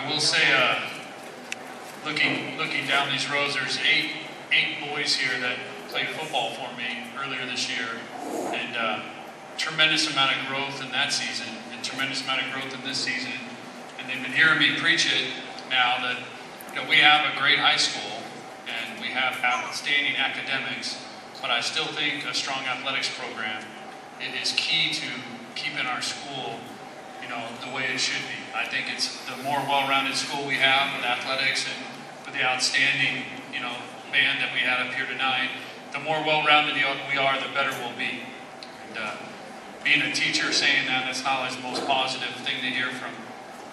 I will say, looking down these rows, there's eight boys here that played football for me earlier this year, and tremendous amount of growth in that season, and tremendous amount of growth in this season. And they've been hearing me preach it now that we have a great high school and we have outstanding academics, but I still think a strong athletics program is key to keeping our school, the way it should be. I think it's the more well-rounded school we have with athletics and with the outstanding, band that we had up here tonight, the more well-rounded we are, the better we'll be. And being a teacher saying that's not always the most positive thing to hear from,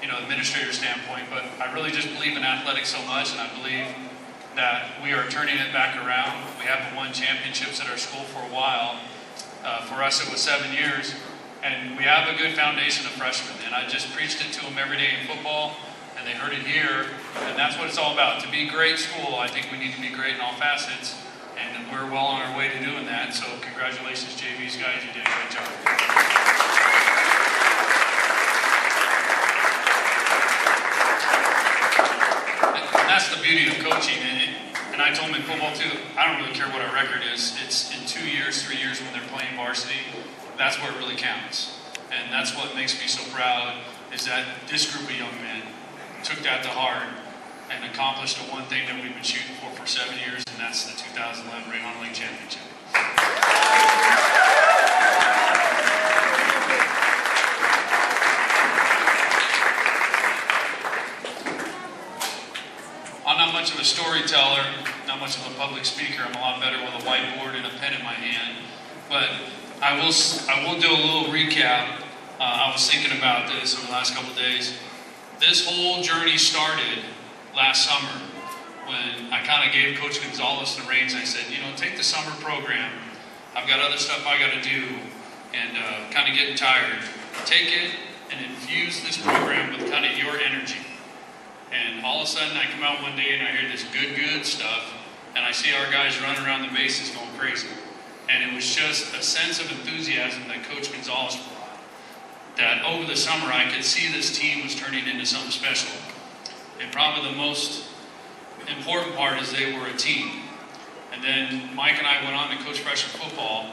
administrator standpoint, but I really just believe in athletics so much, and I believe that we are turning it back around. We haven't won championships at our school for a while. For us, it was 7 years, and we have a good foundation of freshmen, and I just preached it to them every day in football, and they heard it here, and that's what it's all about. To be a great school, I think we need to be great in all facets, and we're well on our way to doing that, so congratulations, JVs guys, you did a great job. And that's the beauty of coaching, and I told them in football too, I don't really care what our record is. It's in 2 years, 3 years when they're playing varsity, that's where it really counts. And that's what makes me so proud, is that this group of young men took that to heart and accomplished the one thing that we've been shooting for 7 years, and that's the 2011 Rayhan League Championship. I'm not much of a storyteller, not much of a public speaker. I'm a lot better with a whiteboard and a pen in my hand. But I will do a little recap. I was thinking about this over the last couple of days. This whole journey started last summer when I kind of gave Coach Gonzalez the reins. I said, take the summer program. I've got other stuff I got to do, and kind of getting tired. Take it and infuse this program with kind of your energy. And all of a sudden, I come out one day and I hear this good stuff, and I see our guys running around the bases going crazy. And it was just a sense of enthusiasm that Coach Gonzalez brought. That over the summer, I could see this team was turning into something special. And probably the most important part is they were a team. And then Mike and I went on to coach freshman football,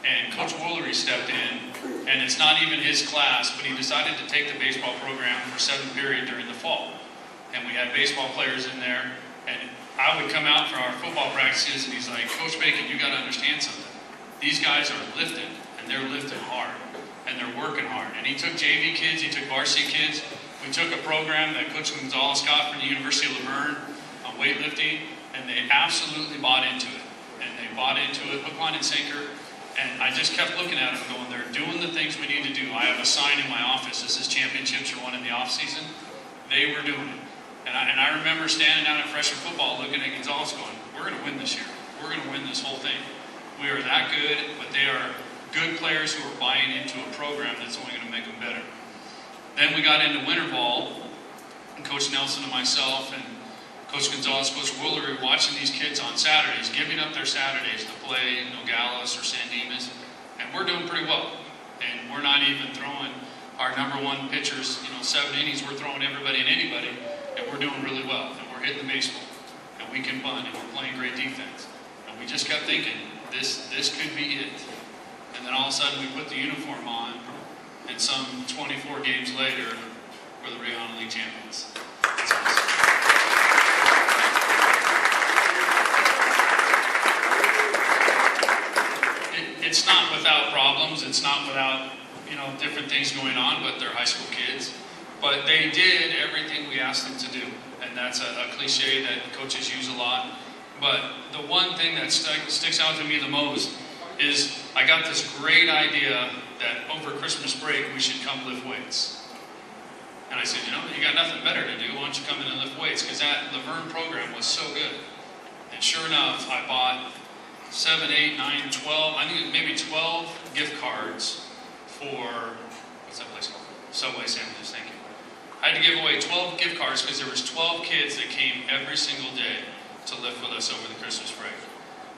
and Coach Woolery stepped in, and it's not even his class, but he decided to take the baseball program for 7th period during the fall. And we had baseball players in there, and I would come out for our football practices, and he's like, Coach Bacon, you got to understand something. These guys are lifting, and they're lifting hard, and they're working hard. And he took JV kids, he took varsity kids. We took a program that Coach Gonzalez got from the University of Laverne on weightlifting, and they absolutely bought into it. And they bought into it, hook, line, and sinker. And I just kept looking at them going, they're doing the things we need to do. I have a sign in my office that says championships are won in the off season. They were doing it. And I remember standing down at freshman football looking at Gonzalez going, we're going to win this year. We're going to win this whole thing. We are that good, but they are good players who are buying into a program that's only going to make them better. Then we got into winter ball, and Coach Nelson and myself and Coach Gonzalez, Coach Woolery watching these kids on Saturdays, giving up their Saturdays to play Nogales or San Dimas, and we're doing pretty well. And we're not even throwing our number one pitchers, 7 innings, we're throwing everybody and anybody, and we're doing really well, and we're hitting the baseball, and we can bunt, and we're playing great defense. And we just kept thinking, this could be it. And then all of a sudden we put the uniform on, and some 24 games later, we're the Rayhan League champions. It's not without problems, it's not without, different things going on, but they're high school kids. But they did everything we asked them to do. And that's a cliche that coaches use a lot. But the one thing that sticks out to me the most is I got this great idea that over Christmas break we should come lift weights. And I said, you got nothing better to do, why don't you come in and lift weights? Because that Laverne program was so good. And sure enough, I bought 7, 8, 9, 12, I think it was maybe 12 gift cards for, what's that place called? Subway sandwiches, thank you. I had to give away 12 gift cards because there was 12 kids that came every single day to lift with us over the Christmas break.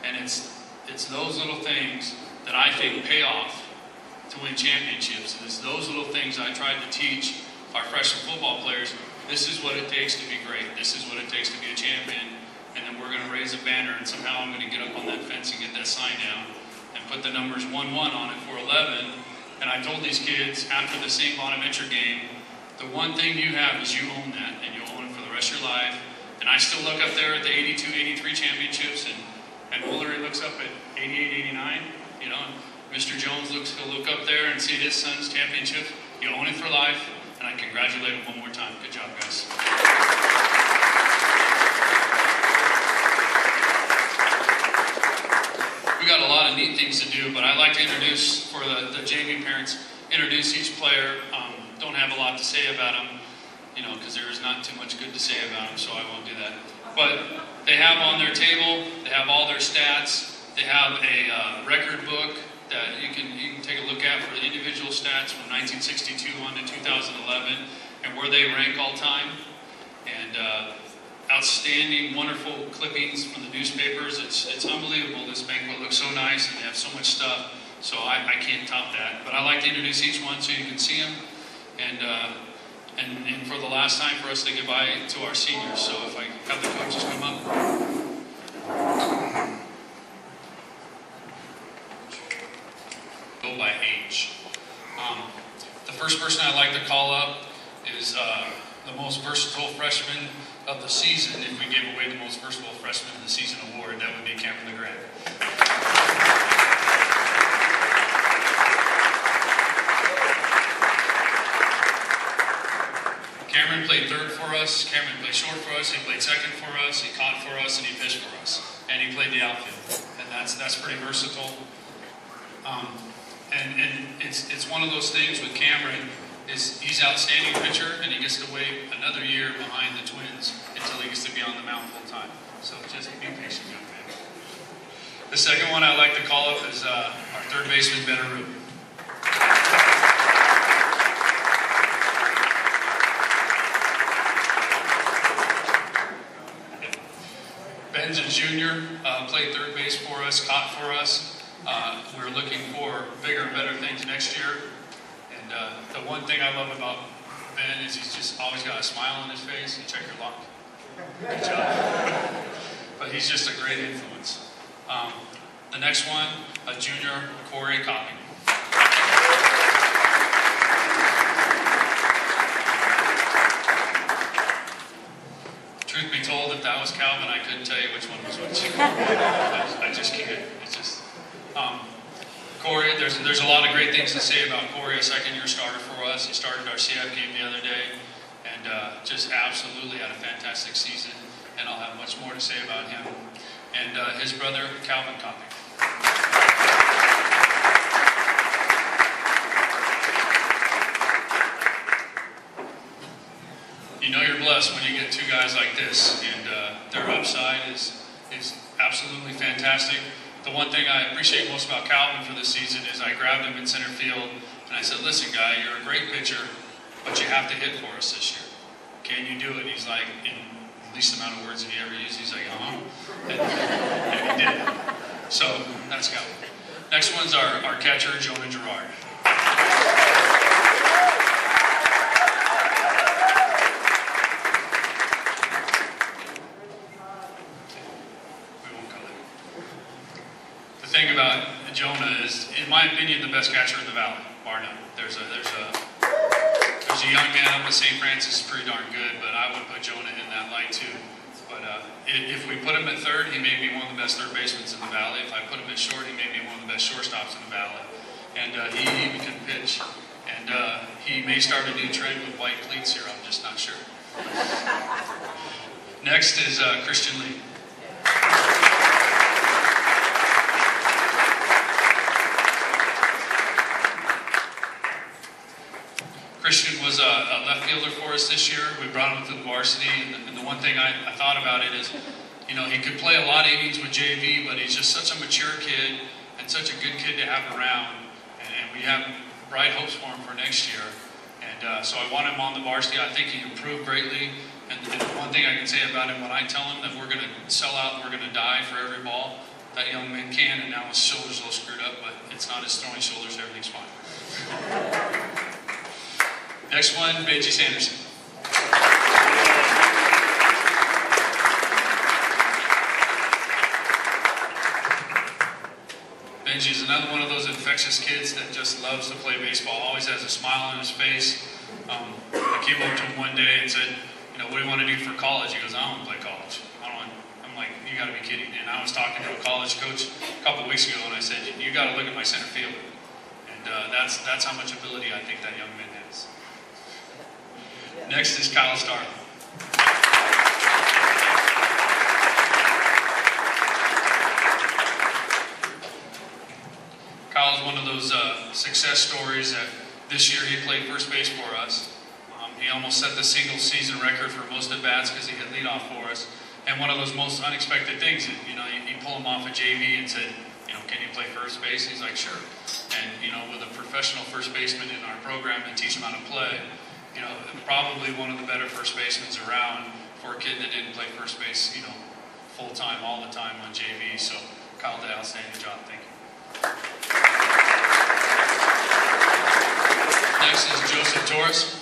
And it's those little things that I think pay off to win championships. And it's those little things I tried to teach our freshman football players, this is what it takes to be great. This is what it takes to be a champion. And then we're going to raise a banner, and somehow I'm going to get up on that fence and get that sign down and put the numbers 1-1 on it for 11. And I told these kids after the St. Bonaventure game, the one thing you have is you own that, and you'll own it for the rest of your life. And I still look up there at the 82-83 championships, and Woolery looks up at 88-89, you know, and Mr. Jones he'll look up there and see his son's championship. You own it for life, and I congratulate him one more time. Good job, guys. We got a lot of neat things to do, but I like to introduce, for the JV parents, introduce each player. Don't have a lot to say about them, you know, because there is not too much good to say about them, so I won't do that. But they have on their table, they have all their stats. They have a record book that you can take a look at for the individual stats from 1962 on to 2011 and where they rank all time. And outstanding, wonderful clippings from the newspapers. It's unbelievable. This banquet looks so nice, and they have so much stuff. So I can't top that. But I like to introduce each one so you can see them. And for the last time for us to say goodbye to our seniors. So if I have the coaches come up. Go by age. The first person I'd like to call up is the most versatile freshman of the season. If we gave away the most versatile freshman of the season award, that would be Cameron LeGrand. Cameron played third for us, Cameron played short for us, he played second for us, he caught for us, and he pitched for us. And he played the outfield. And that's pretty versatile. And it's one of those things with Cameron, is he's an outstanding pitcher, and he gets to wait another year behind the Twins until he gets to be on the mound full time. So just be patient, young man. The second one I'd like to call up is our third baseman, Ben Aru. Ben's a junior, played third base for us, caught for us. We're looking for bigger and better things next year. And the one thing I love about Ben is he's just always got a smile on his face. You check your luck. Good job. But he's just a great influence. The next one, a junior, Corey Copping. Truth be told, if that was Calvin, I couldn't tell you which one was which. I just can't. It's just Corey. There's a lot of great things to say about Corey. A second-year starter for us. He started our CF game the other day, and just absolutely had a fantastic season. And I'll have much more to say about him and his brother Calvin Copping. You know you're blessed when you get two guys like this, and their upside is absolutely fantastic. The one thing I appreciate most about Calvin for this season is I grabbed him in center field, and I said, "Listen, guy, you're a great pitcher, but you have to hit for us this year. Can you do it?" He's like, in the least amount of words that he ever used, he's like, and he did. So that's Calvin. Next one's our catcher, Jonah Gerard. The thing about Jonah is, in my opinion, the best catcher in the Valley, bar none. There's a young man up at St. Francis, pretty darn good, but I would put Jonah in that light too. But if we put him at third, he may be one of the best third basemen in the Valley. If I put him at short, he may be one of the best shortstops in the Valley. And he even can pitch. And he may start a new trend with white cleats here. I'm just not sure. Next is Christian Lee. Christian was a left fielder for us this year. We brought him to the varsity, and the one thing I thought about it is, you know, he could play a lot of innings with JV, but he's just such a mature kid and such a good kid to have around, and we have bright hopes for him for next year. And so I want him on the varsity. I think he improved greatly, and the one thing I can say about him, when I tell him that we're going to sell out and we're going to die for every ball, that young man can, and now his shoulder's a little screwed up, but it's not his throwing shoulders, everything's fine. Next one, Benji Sanderson. Benji's another one of those infectious kids that just loves to play baseball, always has a smile on his face. I came up to him one day and said, what do you want to do for college? He goes, I don't want to play college. I'm like, you got to be kidding. And I was talking to a college coach a couple weeks ago, and I said, you got to look at my center field. And that's how much ability I think that young man has. Next is Kyle Starling. Kyle's one of those success stories that this year he played first base for us. He almost set the single season record for most at-bats because he hit leadoff for us. And one of those most unexpected things, you pull him off a JV and said, can you play first base? He's like, sure. And, with a professional first baseman in our program to teach him how to play, probably one of the better first basemen around for a kid that didn't play first base, full-time, all the time on JV. So Kyle did an outstanding job. Thank you. Next is Joseph Torres.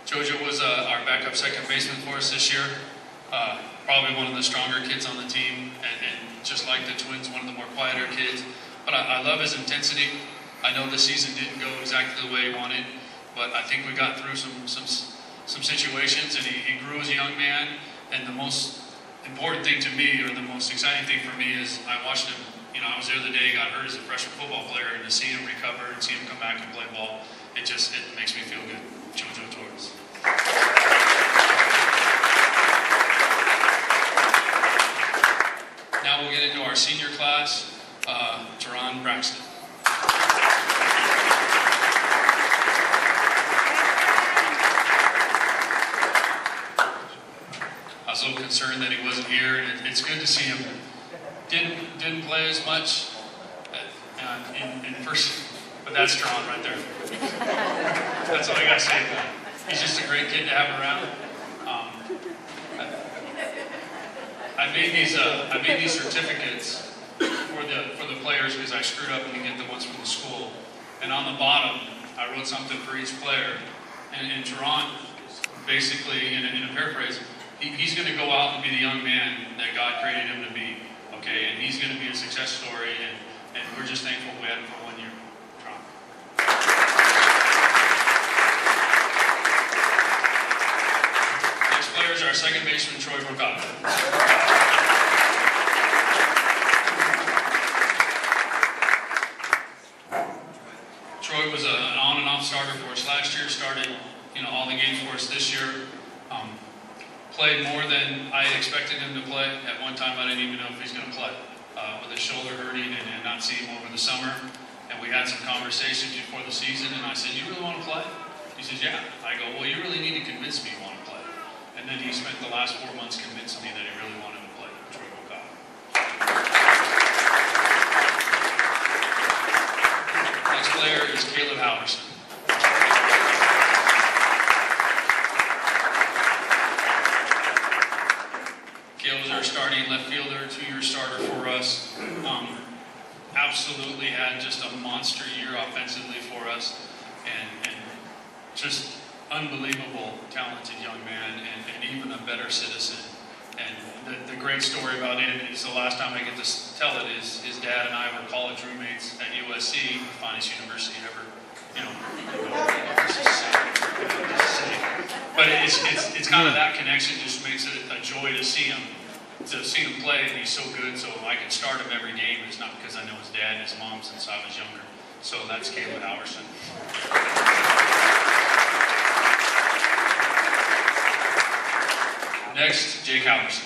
Jojo was our backup second baseman for us this year. Probably one of the stronger kids on the team, and just like the Twins, one of the more quieter kids. But I love his intensity. I know the season didn't go exactly the way he wanted, but I think we got through some situations, and he grew as a young man. And the most important thing to me, or the most exciting thing for me, is I watched him. I was there the day he got hurt as a freshman football player, and to see him recover and see him come back and play ball, it makes me feel good. Jojo Torres. Now we'll get into our senior class, Teron Braxton. I was a little concerned that he wasn't here, and it's good to see him. Didn't play as much in first, but that's Teron right there. That's all I got to say about him. He's just a great kid to have around. I made these certificates for the players because I screwed up and didn't get the ones from the school. And on the bottom, I wrote something for each player. And Teron, basically, in a paraphrase, he's going to go out and be the young man that God created him to be. Okay, and he's going to be a success story, and we're just thankful we had him for 1 year. Teron. Next player is our second baseman, Troy Brocado. Troy was an on and off starter for us last year, started all the games for us this year. Played more than I had expected him to play. At one time, I didn't even know if he's going to play with his shoulder hurting and not see him over the summer. And we had some conversations before the season, and I said, you really want to play? He says, yeah. I go, well, you really need to convince me you want to play. And then he spent the last 4 months convincing me that he really wanted to play. Troy Brocado. Next player is Caleb Halverson. Caleb was our starting left fielder, 2-year starter for us. Absolutely had just a monster year offensively for us, and just unbelievable, talented young man, and even a better citizen. And the great story about him is the last time I get to tell it is his dad and I were college roommates at USC, the finest university ever. But it's kind of that connection just makes it a joy to see him play, and he's so good, so I can start him every game. It's not because I know his dad and his mom since I was younger. So that's Caleb Halverson. Next, Jake Halverson.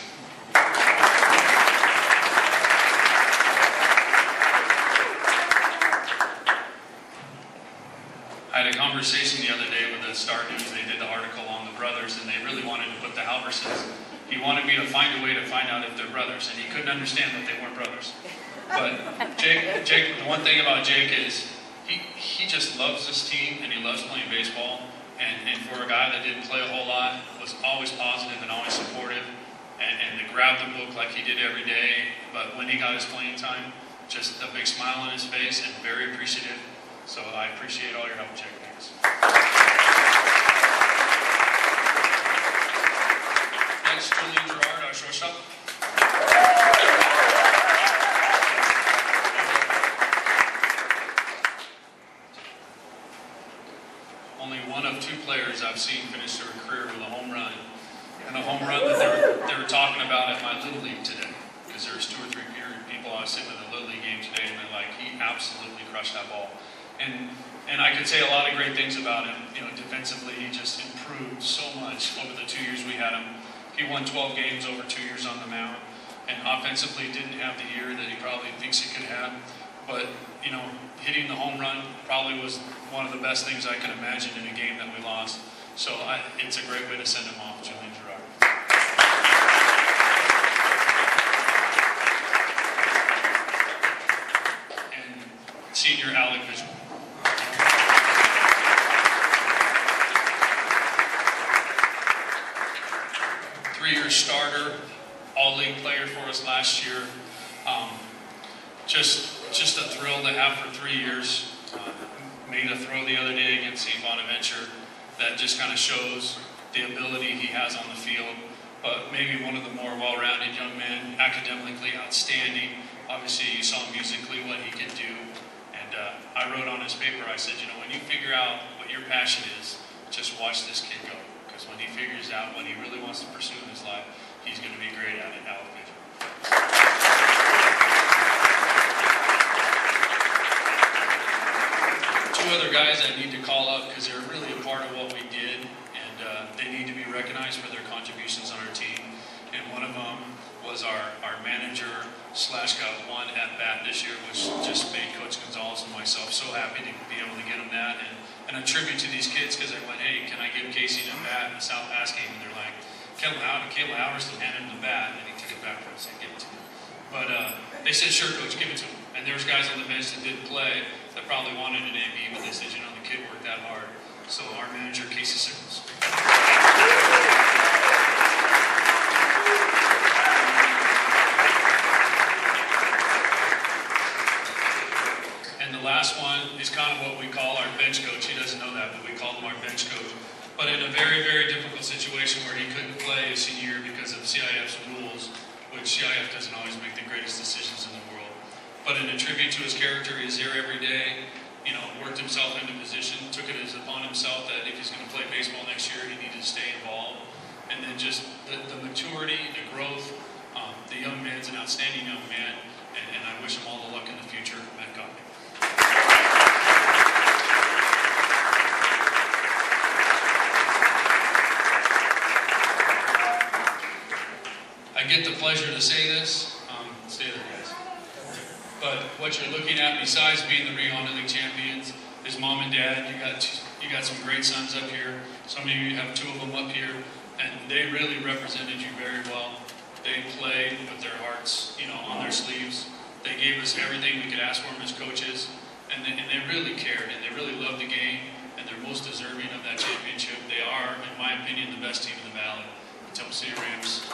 I had a conversation the other day with the Star News. They did the article on the brothers, and they really wanted to put the Halversons. He wanted me to find a way to find out if they're brothers, and he couldn't understand that they weren't brothers. But Jake, the one thing about Jake is he just loves this team, and he loves playing baseball. And for a guy that didn't play a whole lot, was always positive and always supportive, and to grab the book like he did every day. But when he got his playing time, just a big smile on his face and very appreciative. So I appreciate all your help, Jack. Thanks. Next, Julian Gerard, our shortstop. Only one of two players I've seen finish their career with a home run, and a home run that they were talking about at my Little League today, because there was 2 or 3 people I was sitting at the Little League game today, and they're like, he absolutely crushed that ball. And I could say a lot of great things about him. You know, defensively, he just improved so much over the 2 years we had him. He won 12 games over 2 years on the mound, and offensively didn't have the year that he probably thinks he could have. But, you know, hitting the home run probably was one of the best things I can imagine in a game that we lost. So it's a great way to send him off, Julian Gerard. And senior Alec Mitchell. Three-year starter, all-league player for us last year. Just a thrill to have for 3 years. Made a throw the other day against St. Bonaventure that just kind of shows the ability he has on the field. But maybe one of the more well-rounded young men, academically outstanding. Obviously, you saw musically what he can do. And I wrote on his paper, I said, you know, when you figure out what your passion is, just watch this kid go. Because when he figures out what he really wants to pursue in his life, he's going to be great at it. Alec Mitchell. Two other guys I need to call up because they're really a part of what we did, and they need to be recognized for their contributions on our team. And one of them was our manager / got one at bat this year, which just made Coach Gonzalez and myself so happy to be able to get him that. And a tribute to these kids because I went, hey, can I give Casey a bat in the South Pass game? And they're like, Caleb Howerson handed him the bat, and he took it back from us and gave it to him. But they said, sure, Coach, give it to him. And there was guys on the bench that didn't play that probably wanted an AB, but they said, you know, the kid worked that hard. So our manager, Casey Sickles. And the last one is kind of what we call our bench coach. He doesn't know that, but we call him our bench coach. But in a very, very difficult situation where he couldn't play his senior year because of CIF's rules, which CIF doesn't always make the greatest decisions in the world. But in a tribute to his character, he's there every day, you know, worked himself into position, took it as upon himself that if he's going to play baseball next year, he needed to stay involved. And then just the maturity, the growth, the young man's an outstanding young man, and I wish him all the luck in the future. Matt Gottlieb. I get the pleasure to say this. Stay there, guys. But what you're looking at, besides being the Rio Honda League champions, is mom and dad. You got some great sons up here. Some of you have 2 of them up here, and they really represented you very well. They played with their hearts, you know, on their sleeves. They gave us everything we could ask for them as coaches, and they really cared, and they really loved the game, and they're most deserving of that championship. They are, in my opinion, the best team in the Valley. The Temple City Rams.